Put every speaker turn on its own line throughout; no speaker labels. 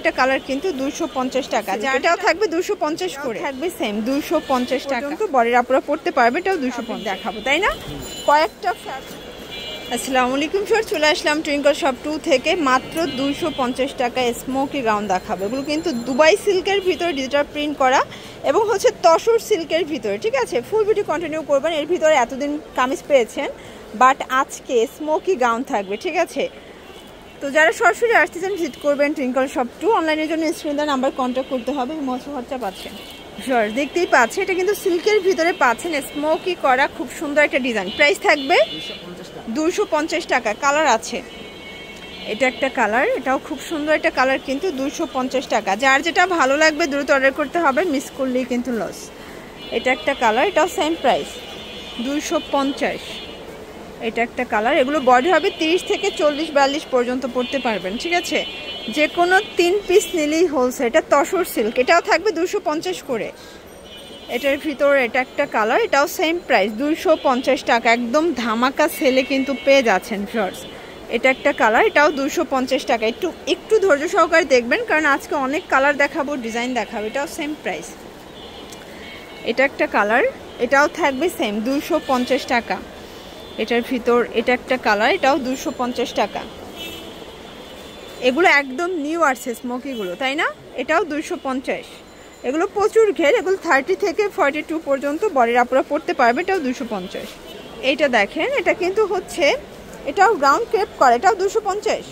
একটা কালার কিন্তু 250 টাকা, এটাও থাকবে 250 করে, থাকবে সেম 250 টাকা। তো বরের আপুরা পড়তে পারবে, এটাও 250 দেখাবো, তাই না? কয়েকটা আসসালামু আলাইকুম স্যার, চলে আসলাম টুইঙ্কল শপ 2 থেকে। মাত্র 250 টাকায় স্মোকি গাউন দেখাবো। এগুলো কিন্তু দুবাই সিল্কের ভিতরে ডিজিটাল প্রিন্ট করা এবং হচ্ছে তসর সিল্কের ভিতরে, ঠিক আছে? ফুল ভিডিও কন্টিনিউ করবেন। এর ভিতরে এতদিন কামিজ পেয়েছেন, বাট আজকে স্মোকি গাউন থাকবে, ঠিক আছে? তো যারা সরাসরি আসতেছেন ভিজিট করবেন টুইঙ্কল শপ 2। অনলাইনের জন্য স্ক্রিনে নাম্বার কন্ট্যাক্ট করতে হবে। খরচা পাচ্ছেন শর্ট দেখতেই পাচ্ছেন, এটা কিন্তু সিল্কের ভিতরে পাচ্ছেন, স্মোকি করা, খুব সুন্দর একটা ডিজাইন। প্রাইস থাকবে 250 টাকা। কালার আছে, এটা একটা কালার, এটাও খুব সুন্দর একটা কালার, কিন্তু 250 টাকা। যার যেটা ভালো লাগবে দ্রুত অর্ডার করতে হবে, মিস করলেই কিন্তু লস। এটা একটা কালার, এটাও সেম প্রাইস 250। এটা একটা কালার, এগুলো বডি হবে 30 থেকে 40-42 পর্যন্ত পড়তে পারবেন, ঠিক আছে? যে কোনো 3 পিস নিলেই হোলসেল। এটা তসর সিল্ক, এটাও থাকবে 250 করে। এটার ভিতর এটা একটা কালার, এটাও সেম প্রাইস 250 টাকা। একদম ধামাকা সেলে কিন্তু পেয়ে যাচ্ছেন ফ্রেন্ডস। এটা একটা কালার, এটাও 250 টাকা। একটু ধৈর্য সহকারে দেখবেন, কারণ আজকে অনেক কালার দেখাবো, ডিজাইন দেখাবো। এটাও সেম প্রাইস। এটা একটা কালার, এটাও থাকবে সেম 250 টাকা। এটার ভিতর এটা একটা কালার, এটাও 250 টাকা। এগুলো একদম নিউ আসছে স্মোকিগুলো, তাই না? এটাও 250। এগুলো প্রচুর ঘের, এগুলো 30 থেকে 42 পর্যন্ত বরের আপুরা পড়তে পারবে, এটাও 250। এইটা দেখেন, এটা কিন্তু হচ্ছে, এটাও রাউন্ড ক্রেপ করা, এটাও 250।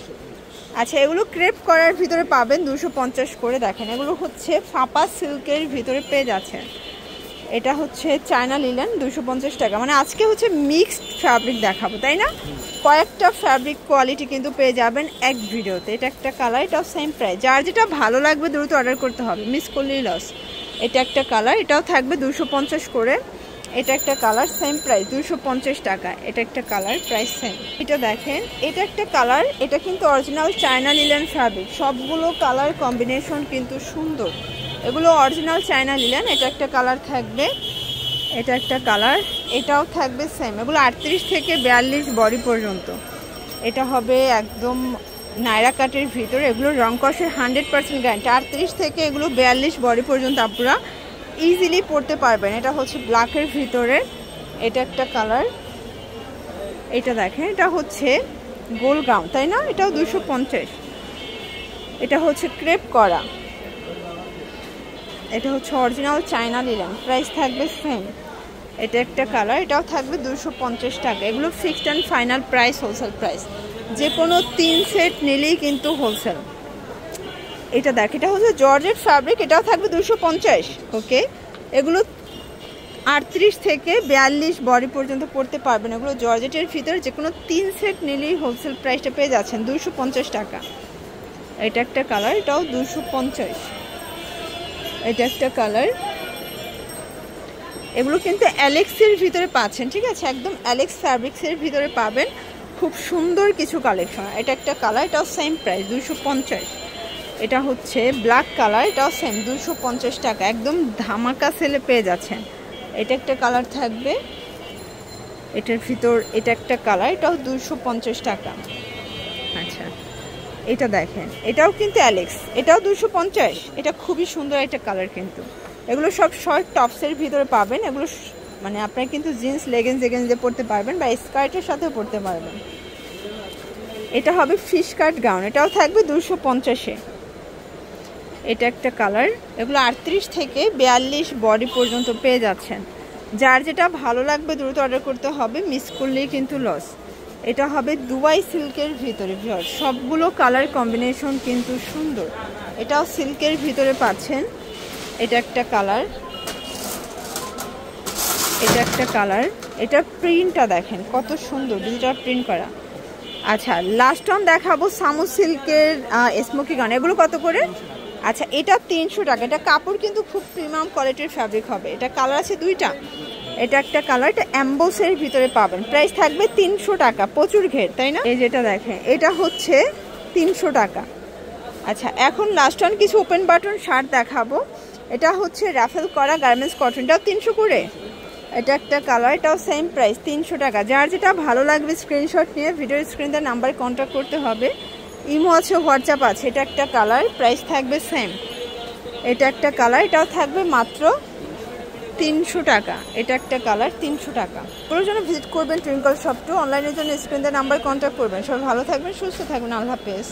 আচ্ছা, এগুলো ক্রেপ করার ভিতরে পাবেন 250 করে। দেখেন, এগুলো হচ্ছে ফাপা সিল্কের ভিতরে পেয়ে যাচ্ছেন। এটা হচ্ছে চায়না লিলেন, 250 টাকা। মানে আজকে হচ্ছে মিক্সড ফ্যাব্রিক দেখাবো, তাই না? কয়েকটা ফ্যাব্রিক কোয়ালিটি কিন্তু পেয়ে যাবেন এক ভিডিওতে। এটা একটা কালার, এটাও সেম প্রাইস। যার যেটা ভালো লাগবে দ্রুত অর্ডার করতে হবে, মিস করলেই লস। এটা একটা কালার, এটাও থাকবে 250 করে। এটা একটা কালার, সেম প্রাইস 250 টাকা। এটা একটা কালার, প্রাইস সেম। এটা দেখেন, এটা একটা কালার, এটা কিন্তু অরিজিনাল চায়না লিলেন ফ্যাব্রিক। সবগুলো কালার কম্বিনেশন কিন্তু সুন্দর, এগুলো অরিজিনাল চায়না লিলেন। এটা একটা কালার থাকবে, এটা একটা কালার, এটাও থাকবে সেম। এগুলো 38 থেকে 42 বডি পর্যন্ত। এটা হবে একদম নায়রা কাটের ভিতরে, এগুলো রং কষের 100% গ্যারান্টি। 38 থেকে এগুলো 42 বডি পর্যন্ত আপনারা ইজিলি পরতে পারবেন। এটা হচ্ছে ব্ল্যাকের ভিতরে। এটা একটা কালার, এটা দেখেন, এটা হচ্ছে গোল গাউন, তাই না? এটাও 250। এটা হচ্ছে ক্রেপ করা, এটা হচ্ছে অরিজিনাল চায়না লিলেন। প্রাইস থাকবে সেম। এটা একটা কালার, এটাও থাকবে 250 টাকা। এগুলো fixed and final price, wholesale price. যে কোনো 3 সেট নিলেই কিন্তু হোলসেল। এটা দেখ, এটা হচ্ছে জর্জেট ফ্যাব্রিক, এটাও থাকবে 250। ওকে, এগুলো 38 থেকে 42 বডি পর্যন্ত পড়তে পারবেন। এগুলো জর্জেটের ভিতরে যে কোনো 3 সেট নিলেই হোলসেল প্রাইসটা পেয়ে যাচ্ছেন 250 টাকা। এটা একটা কালার, এটাও 250। এটা একটা কালার, এগুলো কিন্তু অ্যালেক্সের ভিতরে পাচ্ছেন, ঠিক আছে? একদম অ্যালেক্স ফ্যাব্রিক্সের ভিতরে পাবেন, খুব সুন্দর কিছু কালেকশন। এটা একটা কালার, এটাও সেম প্রাইস 250। এটা হচ্ছে ব্ল্যাক কালার, এটাও সেম 250 টাকা। একদম ধামাকা সেলে পেয়ে যাচ্ছেন। এটা একটা কালার থাকবে, এটার ভিতর এটা একটা কালার, এটাও 250 টাকা। আচ্ছা, এটা দেখেন, এটাও কিন্তু অ্যালেক্স, এটাও 250। এটা খুবই সুন্দর একটা কালার কিন্তু। এগুলো সব শর্ট টপসের ভিতরে পাবেন। এগুলো মানে আপনারা কিন্তু জিন্স লেগিংস দিয়ে পরতে পারবেন বা স্কার্টের সাথেও পরতে পারবেন। এটা হবে ফিশ কাট গাউন, এটাও থাকবে 250-এ। এটা একটা কালার, এগুলো 38 থেকে 42 বডি পর্যন্ত পেয়ে যাচ্ছেন। যার যেটা ভালো লাগবে দ্রুত অর্ডার করতে হবে, মিস করলেই কিন্তু লস। এটা হবে দুবাই সিল্কের ভিতরে। সবগুলো কালার কম্বিনেশন কিন্তু সুন্দর। এটাও সিল্কের ভিতরে পাচ্ছেন। এটা একটা কালার, এটা একটা কালার, এটা প্রিন্টটা দেখেন কত সুন্দর, ডিজিটাল প্রিন্ট করা। আচ্ছা, লাস্ট অন দেখাবো সামু সিল্কের স্মোকি গাউন। এগুলো কত করে? আচ্ছা, এটা 300 টাকা। এটা কাপড় কিন্তু খুব প্রিমিয়াম কোয়ালিটির ফ্যাব্রিক হবে। এটা কালার আছে 2টা। এটা একটা কালার, এটা অ্যাম্বোসের ভিতরে পাবেন। প্রাইস থাকবে 300 টাকা। প্রচুর ঘের, তাই না? এই যেটা দেখেন, এটা হচ্ছে 300 টাকা। আচ্ছা, এখন লাস্ট অন কিছু ওপেন বাটন শার্ট দেখাবো। এটা হচ্ছে রাফেল করা গার্মেন্টস কটনটাও 300 করে। এটা একটা কালার, এটাও সেম প্রাইস 300 টাকা। যার যেটা ভালো লাগবে স্ক্রিনশট নিয়ে ভিডিওর স্ক্রিনে নাম্বারে কন্ট্যাক্ট করতে হবে। ইমো আছে, হোয়াটসঅ্যাপ আছে। এটা একটা কালার, প্রাইস থাকবে সেম। এটা একটা কালার, এটাও থাকবে মাত্র 300 টাকা। এটা একটা কালার, 300 টাকা। প্রয়োজনে ভিজিট করবেন টুইঙ্কল শপ 2। অনলাইনের জন্য স্ক্রিনের নাম্বার কন্ট্যাক্ট করবেন। সবাই ভালো থাকবেন, সুস্থ থাকবেন। আল্লাহ হাফেজ।